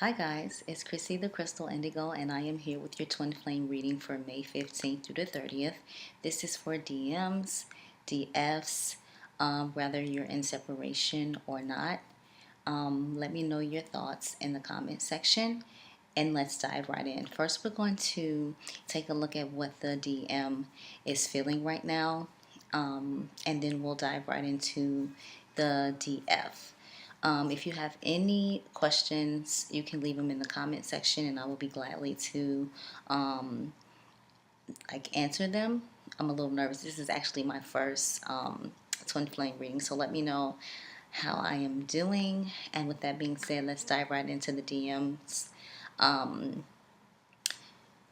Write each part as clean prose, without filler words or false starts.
Hi guys, it's Chrissy the Crystal Indigo, and I am here with your Twin Flame reading for May 15th through the 30th. This is for DMs, DFs, whether you're in separation or not. Let me know your thoughts in the comment section, and let's dive right in. First, we're going to take a look at what the DM is feeling right now, and then we'll dive right into the DF. If you have any questions, you can leave them in the comment section, and I will be gladly to answer them. I'm a little nervous. This is actually my first twin flame reading, so let me know how I am doing. And with that being said, let's dive right into the DMs,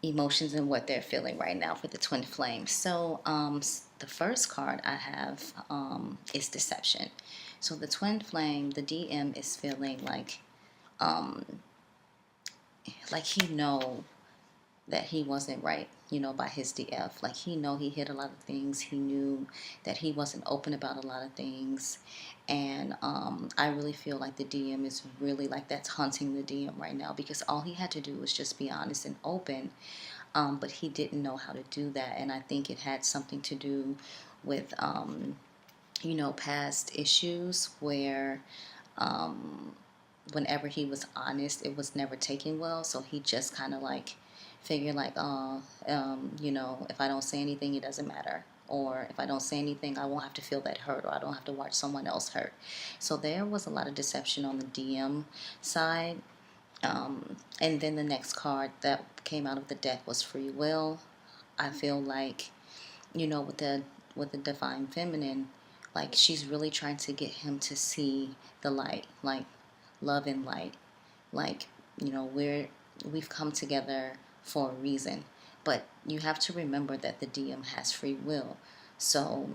emotions, and what they're feeling right now for the twin flame. So the first card I have is deception. So the twin flame, the DM is feeling like he know that he wasn't right, by his DF. Like he know he hid a lot of things. He knew that he wasn't open about a lot of things. And I really feel like the DM is really like that's hunting the DM right now, because all he had to do was just be honest and open. But he didn't know how to do that. And I think it had something to do with, past issues where whenever he was honest, it was never taken well. So he just kind of like figured like, oh, if I don't say anything, it doesn't matter. Or if I don't say anything, I won't have to feel that hurt, or I don't have to watch someone else hurt. So there was a lot of deception on the DM side. And then the next card that came out of the deck was free will. I feel like, with the divine feminine, like she's really trying to get him to see the light, like love and light. Like, we've come together for a reason. But you have to remember that the DM has free will. So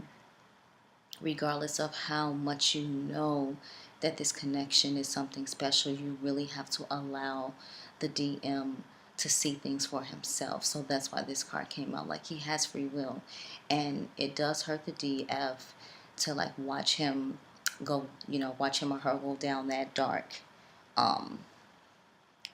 regardless of how much you know that this connection is something special, you really have to allow the DM to see things for himself. So that's why this card came out. Like, he has free will, and it does hurt the DF to like watch him watch him or her go down that dark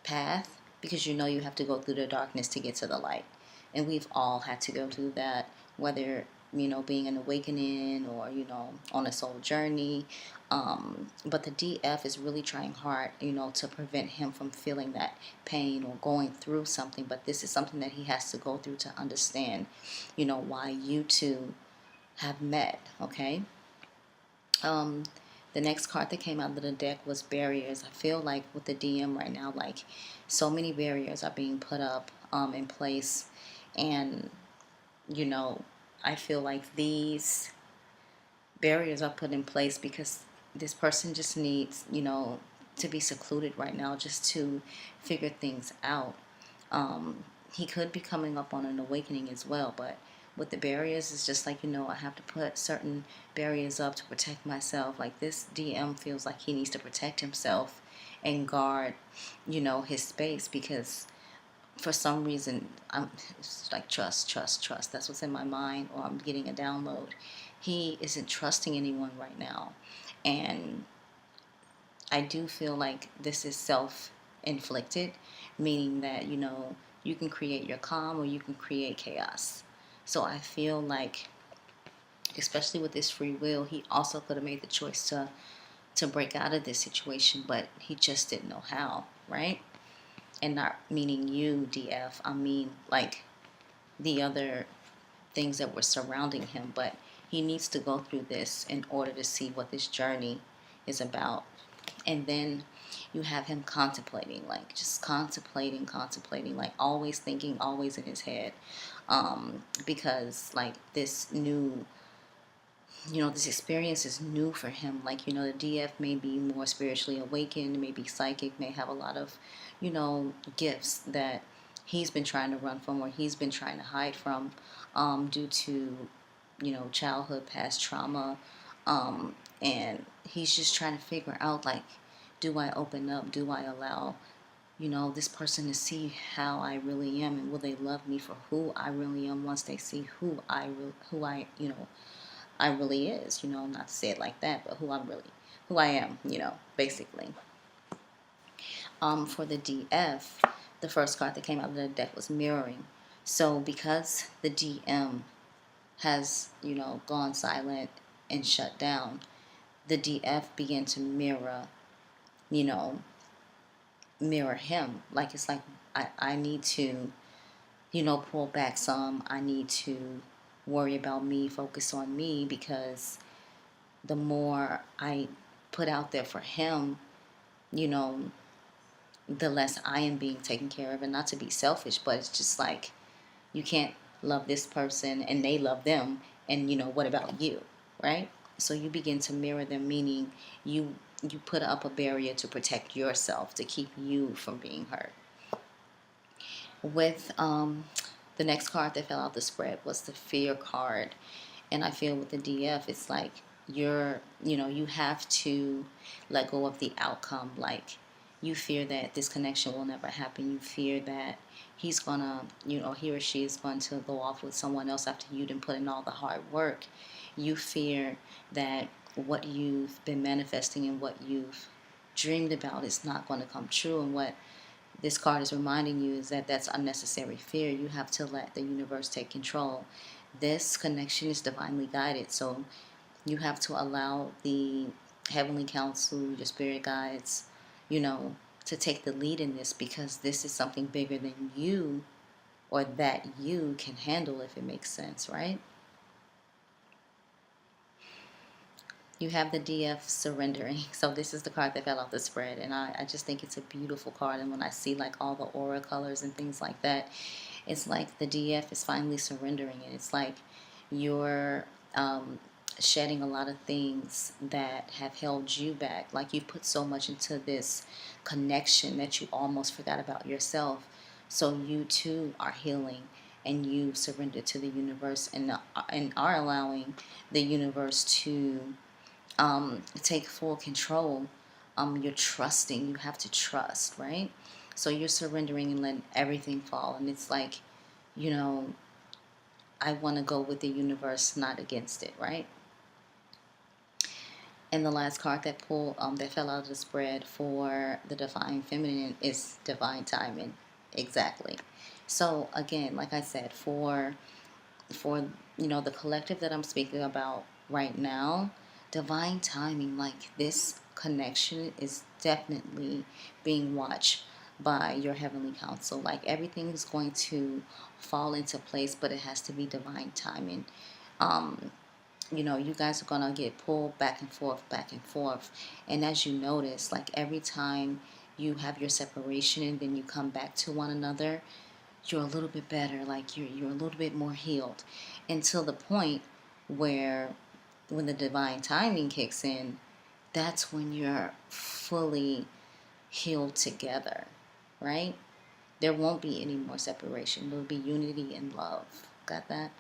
path, because you have to go through the darkness to get to the light. And we've all had to go through that, whether being an awakening or on a soul journey. But the DF is really trying hard to prevent him from feeling that pain or going through something. But this is something that he has to go through to understand why you two have met. Okay. The next card that came out of the deck was barriers. I feel like with the DM right now, like so many barriers are being put up in place. And, I feel like these barriers are put in place because this person just needs, to be secluded right now just to figure things out. He could be coming up on an awakening as well, but with the barriers, it's just like, I have to put certain barriers up to protect myself. Like, this DM feels like he needs to protect himself and guard, his space, because for some reason, it's like trust, trust, trust. That's what's in my mind, or I'm getting a download. He isn't trusting anyone right now. And I do feel like this is self-inflicted, meaning that, you can create your calm or you can create chaos. So I feel like, especially with this free will, he also could have made the choice to break out of this situation, but he just didn't know how, right? And not meaning you, DF. I mean, like, the other things that were surrounding him. But he needs to go through this in order to see what this journey is about. And then you have him contemplating, like just contemplating, like always thinking, always in his head. Because like this new, this experience is new for him. Like, the DF may be more spiritually awakened, may be psychic, may have a lot of, gifts that he's been trying to run from, or he's been trying to hide from, due to, childhood past trauma. And he's just trying to figure out, like, do I open up? Do I allow, this person to see how I really am, and will they love me for who I really am once they see who I really is, not to say it like that, but who I am, basically. For the DF, the first card that came out of the deck was mirroring. So because the DM has, gone silent and shut down, the DF began to you know, mirror him. Like, it's like, I need to, pull back some. I need to worry about me, focus on me, because the more I put out there for him, you know, the less I am being taken care of. And not to be selfish, but it's just like, you can't love this person and they love them, and what about you, right? So you begin to mirror them, meaning you put up a barrier to protect yourself, to keep you from being hurt. With the next card that fell out the spread was the fear card. And I feel with the DF, it's like you have to let go of the outcome. Like, you fear that this connection will never happen. You fear that he's gonna, he or she is going to go off with someone else after you didn't put in all the hard work. You fear that what you've been manifesting and what you've dreamed about is not going to come true. And what this card is reminding you is that that's unnecessary fear. You have to let the universe take control. This connection is divinely guided, so you have to allow the heavenly council, your spirit guides, to take the lead in this, because this is something bigger than you, or that you can handle, if it makes sense, right? You have the DF surrendering. So this is the card that fell off the spread, and I just think it's a beautiful card. And when I see like all the aura colors and things like that, it's like the DF is finally surrendering, and it's like you're shedding a lot of things that have held you back. Like, you put so much into this connection that you almost forgot about yourself. So you too are healing, and you surrender to the universe, and are allowing the universe to take full control. You're trusting. You have to trust, right? So you're surrendering and letting everything fall. And it's like, I want to go with the universe, not against it, right? And the last card that that fell out of the spread for the Divine Feminine is Divine Timing. Exactly. So again, like I said, for the collective that I'm speaking about right now, divine timing, like, this connection is definitely being watched by your heavenly council. Like, everything is going to fall into place, but it has to be divine timing. You guys are going to get pulled back and forth, back and forth. And as you notice, like, every time you have your separation and then you come back to one another, you're a little bit better. Like, you're a little bit more healed, until the point where, when the divine timing kicks in, that's when you're fully healed together, right? There won't be any more separation. There will be unity and love. Got that?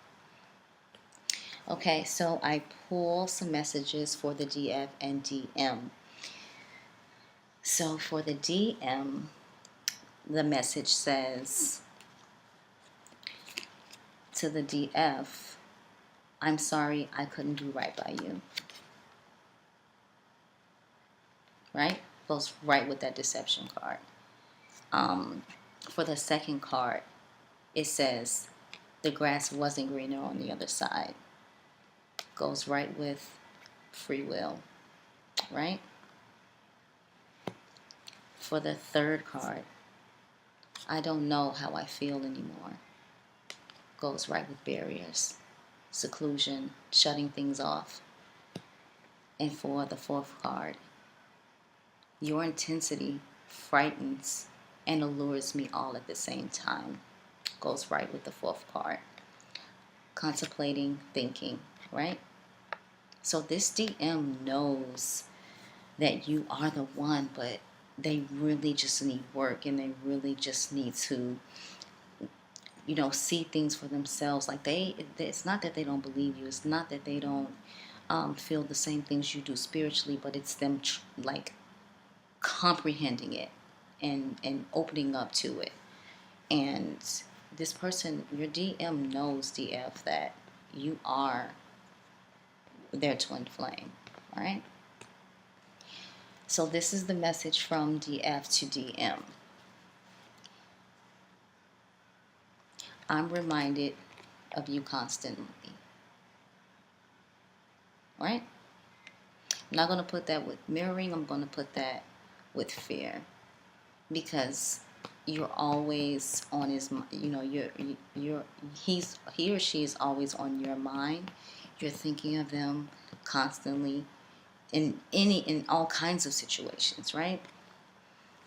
Okay, so I pull some messages for the DF and DM. So for the DM, the message says to the DF, I'm sorry I couldn't do right by you. Right? Goes right with that deception card. For the second card, it says the grass wasn't greener on the other side. Goes right with free will, right? For the third card, I don't know how I feel anymore. Goes right with barriers, seclusion, shutting things off. And for the fourth card, your intensity frightens and allures me all at the same time. Goes right with the fourth card. Contemplating, thinking, right? So this DM knows that you are the one, but they really just need work, and they really just need to, see things for themselves. Like, it's not that they don't believe you. It's not that they don't feel the same things you do spiritually, but it's them like comprehending it and opening up to it. And this person, your DM, knows, DF, that you are their twin flame, all right? So this is the message from DF to DM. I'm reminded of you constantly. Right? I'm not going to put that with mirroring. I'm going to put that with fear, because you're always on his, he or she is always on your mind. You're thinking of them constantly in all kinds of situations, right?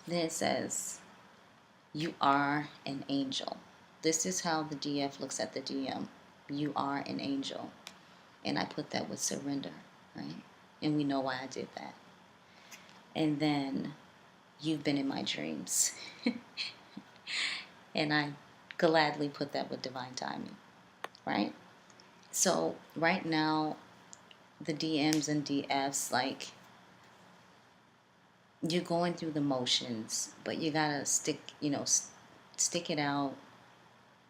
Then it says, you are an angel. This is how the DF looks at the DM. You are an angel. And I put that with surrender, right? And we know why I did that. And then, you've been in my dreams. And I gladly put that with divine timing, right? So right now, the DMs and DFs, like, you're going through the motions, but you gotta stick it out.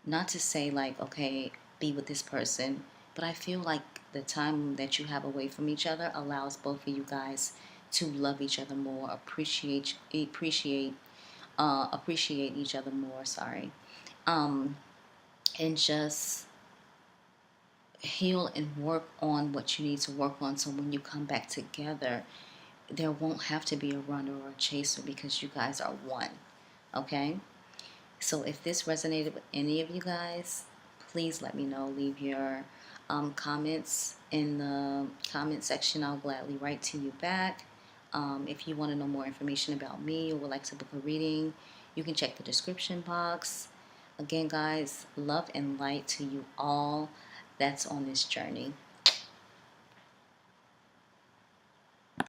Not to say like, okay, be with this person, but I feel like the time that you have away from each other allows both of you guys to love each other more, appreciate each other more. Sorry, and just heal and work on what you need to work on. So when you come back together, there won't have to be a runner or a chaser, because you guys are one. Okay? So if this resonated with any of you guys, please let me know. Leave your comments in the comment section. I'll gladly write to you back. If you want to know more information about me or would like to book a reading, you can check the description box. Again, guys, love and light to you all that's on this journey.